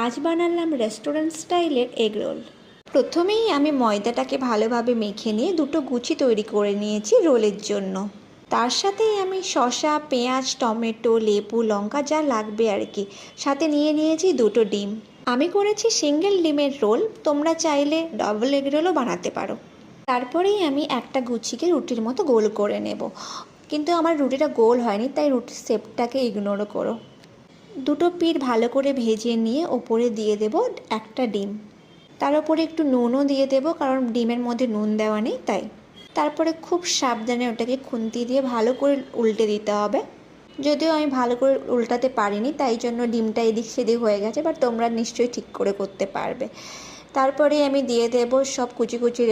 আজ বানালাম রেস্টুরেন্ট স্টাইলের এগ রোল। প্রথমেই আমি ময়দাটাকে ভালোভাবে মেখে নিয়ে দুটো গুচি তৈরি করে নিয়েছি রোলের জন্য। তার সাথেই আমি শসা, পেঁয়াজ, টমেটো, লেবু, লঙ্কা যা লাগবে আর কি, সাথে নিয়ে নিয়েছি দুটো ডিম। আমি করেছি সিঙ্গেল ডিমের রোল, তোমরা চাইলে ডবল এগ রোলও বানাতে পারো। তারপরেই আমি একটা গুচিকে রুটির মতো গোল করে নেব, কিন্তু আমার রুটিটা গোল হয়নি, তাই রুটির শেপটাকে ইগনোর করো। দুটো পিঠ ভালো করে ভেজে নিয়ে ওপরে দিয়ে দেব একটা ডিম। তার উপরে একটু নুনও দিয়ে দেব, কারণ ডিমের মধ্যে নুন দেওয়া নেই তাই। তারপরে খুব সাবধানে ওটাকে খুন্তি দিয়ে ভালো করে উল্টে দিতে হবে। যদিও আমি ভালো করে উল্টাতে পারিনি, তাই জন্য ডিমটা এদিক সেদিক হয়ে গেছে, বাট তোমরা নিশ্চয়ই ঠিক করে করতে পারবে। তারপরে আমি দিয়ে দেব সব কুচি কুচি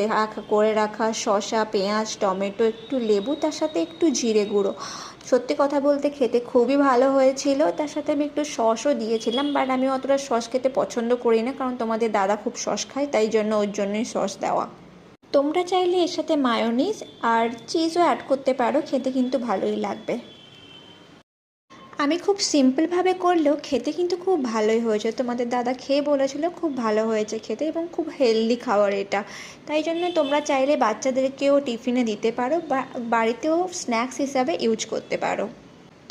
করে রাখা শসা, পেঁয়াজ, টমেটো, একটু লেবু, তার সাথে একটু জিরে গুঁড়ো। সত্যি কথা বলতে খেতে খুবই ভালো হয়েছিল। তার সাথে আমি একটু সসও দিয়েছিলাম, বাট আমি অতটা সস খেতে পছন্দ করি না, কারণ তোমাদের দাদা খুব সস খায়, তাই জন্য ওর জন্যই সস দেওয়া। তোমরা চাইলে এর সাথে মায়োনিজ আর চিজও অ্যাড করতে পারো, খেতে কিন্তু ভালোই লাগবে। আমি খুব সিম্পলভাবে করলেও খেতে কিন্তু খুব ভালোই হয়েছে। তোমাদের দাদা খেয়ে বলেছিল খুব ভালো হয়েছে খেতে, এবং খুব হেলদি খাবার এটা। তাই জন্য তোমরা চাইলে বাচ্চাদেরকেও টিফিনে দিতে পারো বা বাড়িতেও স্ন্যাক্স হিসাবে ইউজ করতে পারো।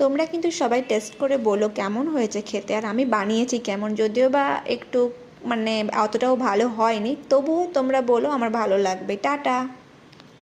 তোমরা কিন্তু সবাই টেস্ট করে বলো কেমন হয়েছে খেতে, আর আমি বানিয়েছি কেমন। যদিও বা একটু অতটাও ভালো হয়নি, তবুও তোমরা বলো, আমার ভালো লাগবে। টাটা।